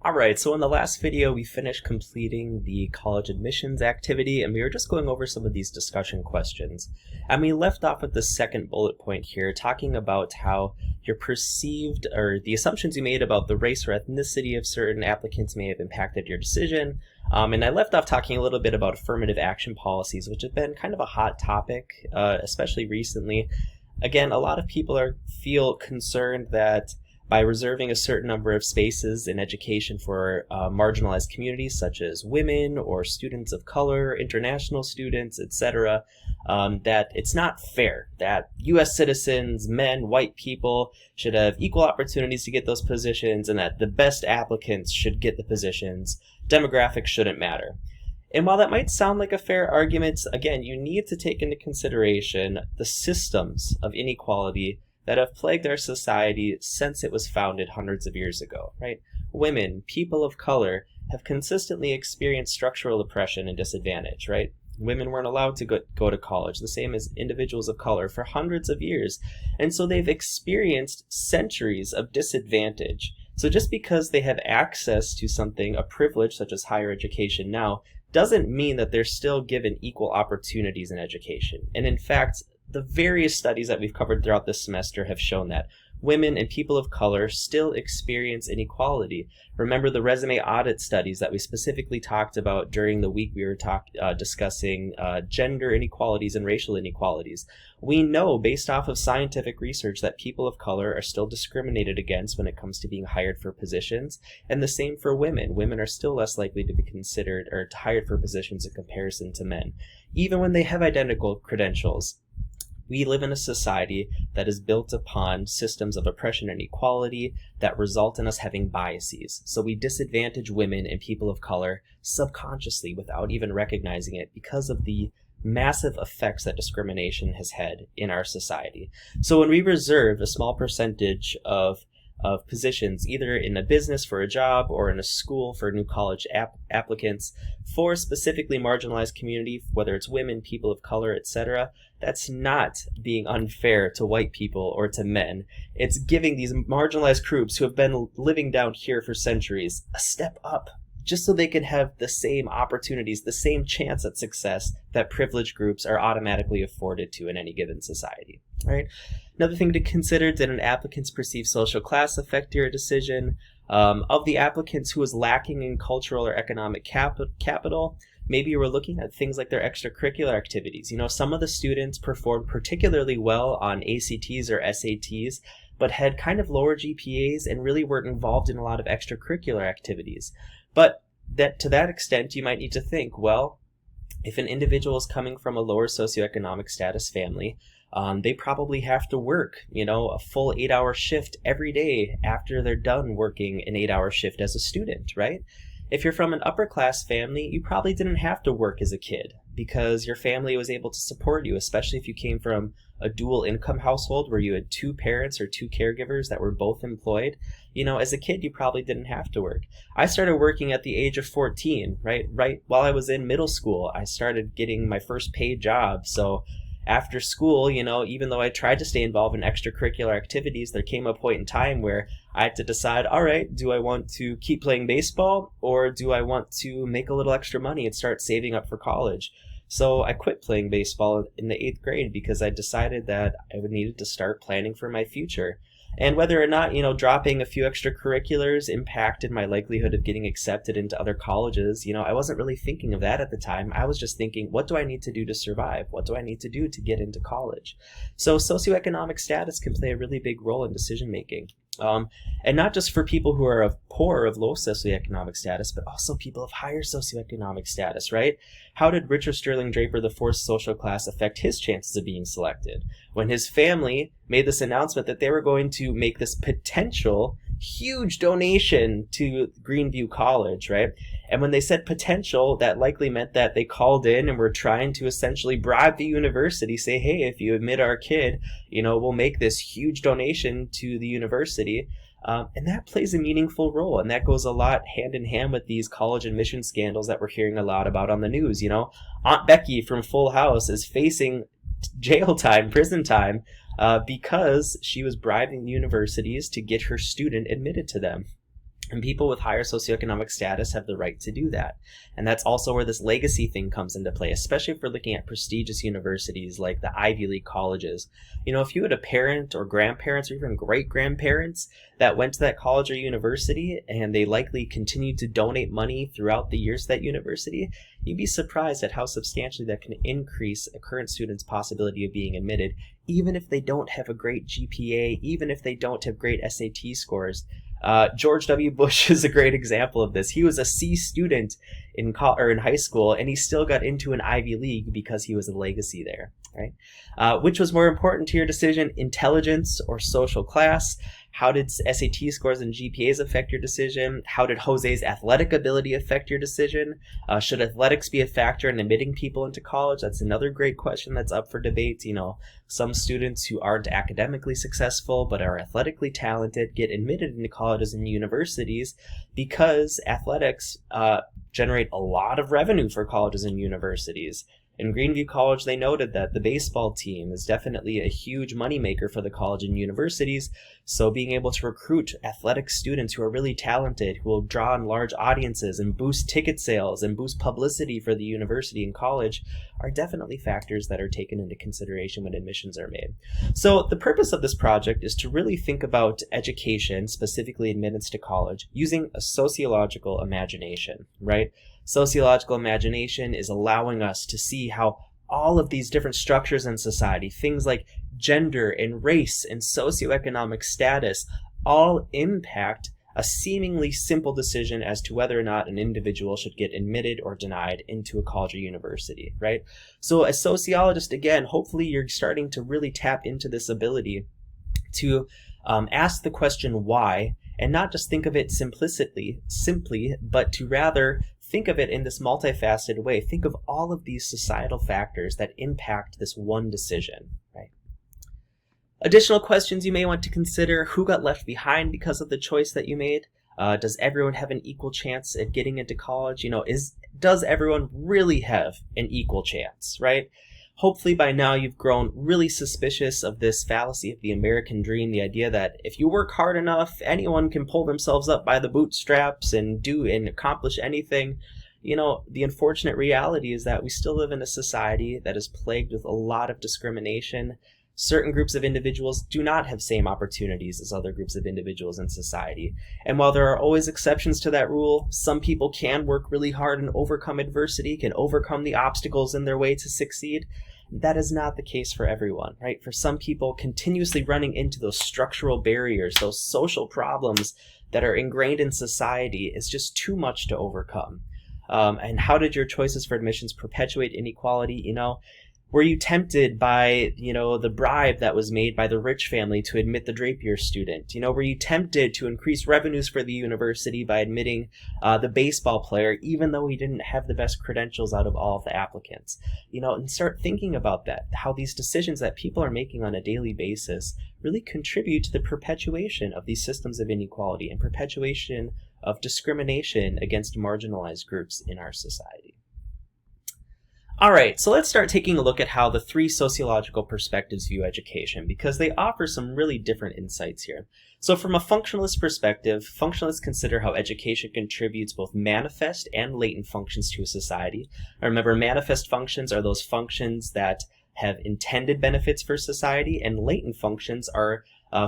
Alright, so in the last video we finished completing the college admissions activity and we were just going over some of these discussion questions. And we left off with the second bullet point here, talking about how your perceived, or the assumptions you made about the race or ethnicity of certain applicants may have impacted your decision. And I left off talking a little bit about affirmative action policies, which have been kind of a hot topic, especially recently. Again, a lot of people feel concerned that by reserving a certain number of spaces in education for marginalized communities such as women or students of color, international students, etc., that it's not fair that U.S. citizens, men, white people should have equal opportunities to get those positions and that the best applicants should get the positions. Demographics shouldn't matter. And while that might sound like a fair argument, again, you need to take into consideration the systems of inequality that have plagued our society since it was founded hundreds of years ago, right? Women, people of color, have consistently experienced structural oppression and disadvantage, right? Women weren't allowed to go to college, the same as individuals of color, for hundreds of years. And so they've experienced centuries of disadvantage. So just because they have access to something, a privilege such as higher education now, doesn't mean that they're still given equal opportunities in education. And in fact, the various studies that we've covered throughout this semester have shown that women and people of color still experience inequality. Remember the resume audit studies that we specifically talked about during the week we were discussing gender inequalities and racial inequalities. We know based off of scientific research that people of color are still discriminated against when it comes to being hired for positions, and the same for women. Women are still less likely to be considered or hired for positions in comparison to men, even when they have identical credentials. We live in a society that is built upon systems of oppression and equality that result in us having biases. So we disadvantage women and people of color subconsciously without even recognizing it because of the massive effects that discrimination has had in our society. So when we reserve a small percentage of positions, either in a business for a job or in a school for new college applicants for specifically marginalized community, whether it's women, people of color, etc., that's not being unfair to white people or to men. It's giving these marginalized groups who have been living down here for centuries a step up, just so they can have the same opportunities, the same chance at success that privileged groups are automatically afforded to in any given society, right? Another thing to consider, did an applicant's perceived social class affect your decision? Of the applicants who was lacking in cultural or economic capital, maybe you were looking at things like their extracurricular activities. You know, some of the students performed particularly well on ACTs or SATs, but had kind of lower GPAs and really weren't involved in a lot of extracurricular activities. But to that extent, you might need to think, well, if an individual is coming from a lower socioeconomic status family, they probably have to work, a full 8-hour shift every day after they're done working an 8-hour shift as a student, right? If you're from an upper class family, you probably didn't have to work as a kid because your family was able to support you, especially if you came from a dual income household where you had two parents or two caregivers that were both employed. As a kid, you probably didn't have to work. I started working at the age of 14, right while I was in middle school. I started getting my first paid job. So after school, even though I tried to stay involved in extracurricular activities, there came a point in time where I had to decide, all right, do I want to keep playing baseball or do I want to make a little extra money and start saving up for college? So I quit playing baseball in the 8th grade because I decided that I needed to start planning for my future. And whether or not, dropping a few extracurriculars impacted my likelihood of getting accepted into other colleges, I wasn't really thinking of that at the time. I was just thinking, what do I need to do to survive? What do I need to do to get into college? So socioeconomic status can play a really big role in decision making. And not just for people who are of low socioeconomic status, but also people of higher socioeconomic status, right? How did Richard Sterling Draper IV's social class affect his chances of being selected? When his family made this announcement that they were going to make this potential huge donation to Greenview College, right? And when they said potential, that likely meant that they called in and were trying to essentially bribe the university, say, hey, if you admit our kid, we'll make this huge donation to the university. And that plays a meaningful role. And that goes a lot hand in hand with these college admission scandals that we're hearing a lot about on the news. Aunt Becky from Full House is facing jail time, prison time, because she was bribing universities to get her student admitted to them. And people with higher socioeconomic status have the right to do that. And that's also where this legacy thing comes into play, especially if we're looking at prestigious universities like the Ivy League colleges. If you had a parent or grandparents or even great-grandparents that went to that college or university and they likely continued to donate money throughout the years of that university, you'd be surprised at how substantially that can increase a current student's possibility of being admitted, even if they don't have a great GPA, even if they don't have great SAT scores. George W. Bush is a great example of this. He was a C student in high school, and he still got into an Ivy League because he was a legacy there, right? Which was more important to your decision, intelligence or social class? How did SAT scores and GPAs affect your decision? How did Jose's athletic ability affect your decision? Should athletics be a factor in admitting people into college? That's another great question that's up for debate. Some students who aren't academically successful but are athletically talented get admitted into colleges and universities because athletics generate a lot of revenue for colleges and universities. In Greenview College, they noted that the baseball team is definitely a huge moneymaker for the college and universities, so being able to recruit athletic students who are really talented, who will draw in large audiences and boost ticket sales and boost publicity for the university and college are definitely factors that are taken into consideration when admissions are made. So the purpose of this project is to really think about education, specifically admittance to college, using a sociological imagination, right? Sociological imagination is allowing us to see how all of these different structures in society, things like gender and race and socioeconomic status, all impact a seemingly simple decision as to whether or not an individual should get admitted or denied into a college or university, right? So as sociologist, again, hopefully you're starting to really tap into this ability to ask the question why, and not just think of it simply, but to rather think of it in this multifaceted way. Think of all of these societal factors that impact this one decision, right? Additional questions you may want to consider: who got left behind because of the choice that you made? Does everyone have an equal chance at getting into college? Does everyone really have an equal chance, right? Hopefully by now you've grown really suspicious of this fallacy of the American dream, the idea that if you work hard enough, anyone can pull themselves up by the bootstraps and do and accomplish anything. The unfortunate reality is that we still live in a society that is plagued with a lot of discrimination. Certain groups of individuals do not have same opportunities as other groups of individuals in society. And while there are always exceptions to that rule, some people can work really hard and overcome adversity, can overcome the obstacles in their way to succeed. That is not the case for everyone, right? For some people, continuously running into those structural barriers, those social problems that are ingrained in society is just too much to overcome. And how did your choices for admissions perpetuate inequality? Were you tempted by, the bribe that was made by the rich family to admit the Drapier student? Were you tempted to increase revenues for the university by admitting the baseball player, even though he didn't have the best credentials out of all of the applicants? And start thinking about that, how these decisions that people are making on a daily basis really contribute to the perpetuation of these systems of inequality and perpetuation of discrimination against marginalized groups in our society. All right, so let's start taking a look at how the three sociological perspectives view education, because they offer some really different insights here. So from a functionalist perspective, functionalists consider how education contributes both manifest and latent functions to a society. Remember, manifest functions are those functions that have intended benefits for society, and latent functions are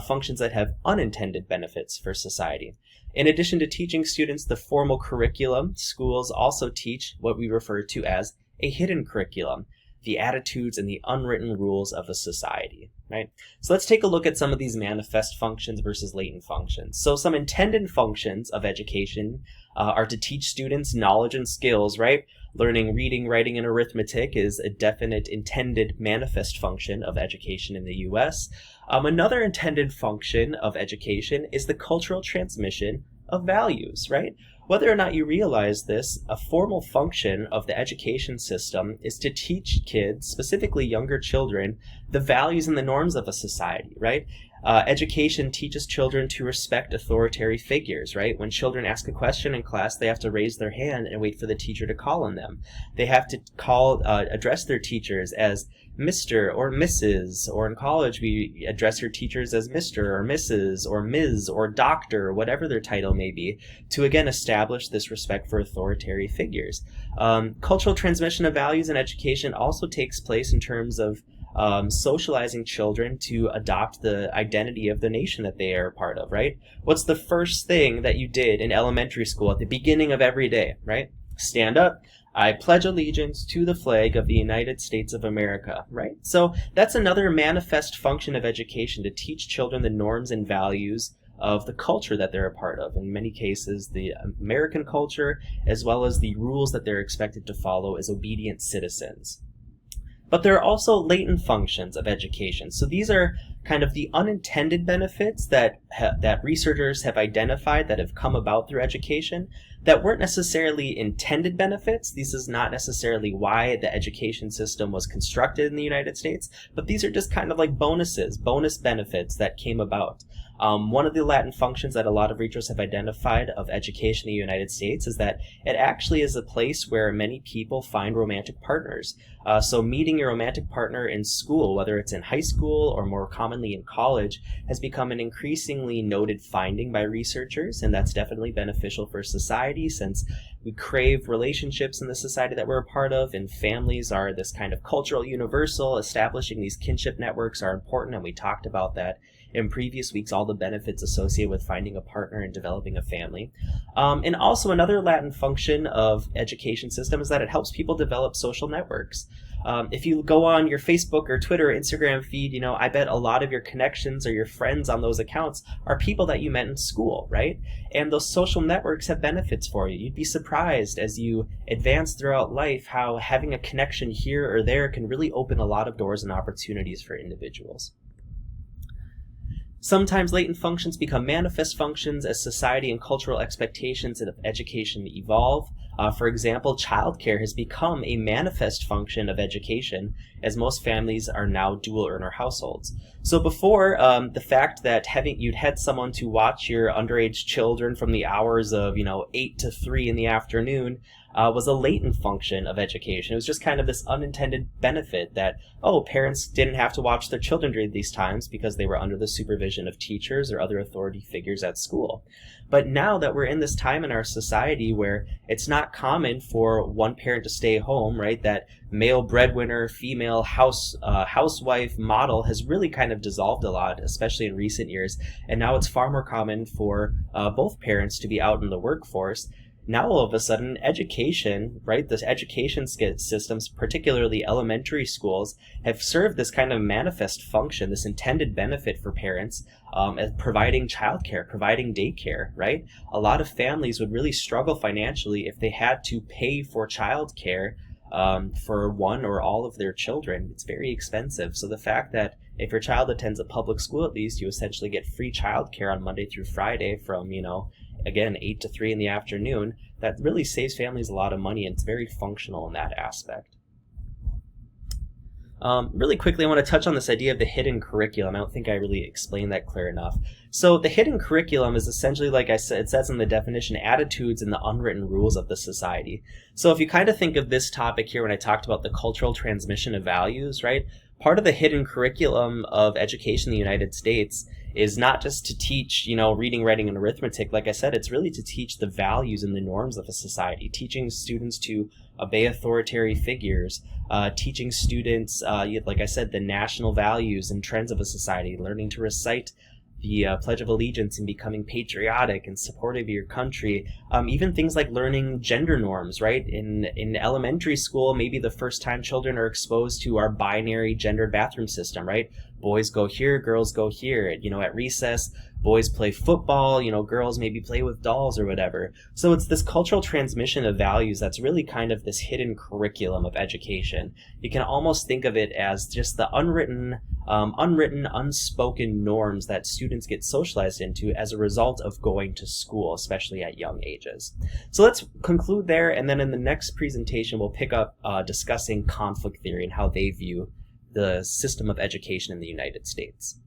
functions that have unintended benefits for society. In addition to teaching students the formal curriculum, schools also teach what we refer to as a hidden curriculum, the attitudes and the unwritten rules of a society, right? So let's take a look at some of these manifest functions versus latent functions. So some intended functions of education are to teach students knowledge and skills, right? Learning reading, writing, and arithmetic is a definite intended manifest function of education in the U.S. Another intended function of education is the cultural transmission of values, right? Whether or not you realize this, a formal function of the education system is to teach kids, specifically younger children, the values and the norms of a society, right? Education teaches children to respect authoritarian figures, right? When children ask a question in class, they have to raise their hand and wait for the teacher to call on them. They have to address their teachers as Mr. or Mrs., or in college we address your teachers as Mr. or Mrs. or Ms. or Doctor, whatever their title may be, to again establish this respect for authoritarian figures. Cultural transmission of values in education also takes place in terms of socializing children to adopt the identity of the nation that they are a part of, right? What's the first thing that you did in elementary school at the beginning of every day, right? Stand up. I pledge allegiance to the flag of the United States of America, right? So that's another manifest function of education, to teach children the norms and values of the culture that they're a part of. In many cases, the American culture, as well as the rules that they're expected to follow as obedient citizens. But there are also latent functions of education. So these are kind of the unintended benefits that researchers have identified that have come about through education that weren't necessarily intended benefits. This is not necessarily why the education system was constructed in the United States, but these are just kind of like bonus benefits that came about. One of the latent functions that a lot of researchers have identified of education in the United States is that it actually is a place where many people find romantic partners. So meeting your romantic partner in school, whether it's in high school or more commonly in college, has become an increasingly noted finding by researchers, and that's definitely beneficial for society, since we crave relationships in the society that we're a part of, and families are this kind of cultural universal. Establishing these kinship networks are important, and we talked about that in previous weeks, all the benefits associated with finding a partner and developing a family. And also another latent function of education system is that it helps people develop social networks. If you go on your Facebook or Twitter or Instagram feed, I bet a lot of your connections or your friends on those accounts are people that you met in school, right? And those social networks have benefits for you. You'd be surprised as you advance throughout life how having a connection here or there can really open a lot of doors and opportunities for individuals. Sometimes latent functions become manifest functions as society and cultural expectations of education evolve. For example, childcare has become a manifest function of education, as most families are now dual earner households. So before, the fact that you'd had someone to watch your underage children from the hours of 8 to 3 in the afternoon was a latent function of education. It was just kind of this unintended benefit that, parents didn't have to watch their children during these times because they were under the supervision of teachers or other authority figures at school. But now that we're in this time in our society where it's not common for one parent to stay home, right? That male breadwinner, female housewife model has really kind of dissolved a lot, especially in recent years. And now it's far more common for both parents to be out in the workforce. Now all of a sudden, education, right, this education systems, particularly elementary schools, have served this kind of manifest function, this intended benefit for parents, as providing childcare, providing daycare, right? A lot of families would really struggle financially if they had to pay for childcare for one or all of their children. It's very expensive. So the fact that if your child attends a public school, at least you essentially get free childcare on Monday through Friday from, again, 8 to 3 in the afternoon, that really saves families a lot of money, and it's very functional in that aspect. Really quickly, I want to touch on this idea of the hidden curriculum. I don't think I really explained that clear enough. So the hidden curriculum is essentially, like I said, it says in the definition, attitudes and the unwritten rules of the society. So if you kind of think of this topic here when I talked about the cultural transmission of values, right? Part of the hidden curriculum of education in the United States is not just to teach, reading, writing, and arithmetic. Like I said, it's really to teach the values and the norms of a society, teaching students to obey authoritarian figures, teaching students, like I said, the national values and trends of a society, learning to recite the Pledge of Allegiance and becoming patriotic and supportive of your country. Even things like learning gender norms, right? In elementary school, maybe the first time children are exposed to our binary gendered bathroom system, right? Boys go here, girls go here. At recess, boys play football, girls maybe play with dolls or whatever. So it's this cultural transmission of values that's really kind of this hidden curriculum of education. You can almost think of it as just the unwritten, unspoken norms that students get socialized into as a result of going to school, especially at young ages. So let's conclude there, and then in the next presentation, we'll pick up discussing conflict theory and how they view the system of education in the United States.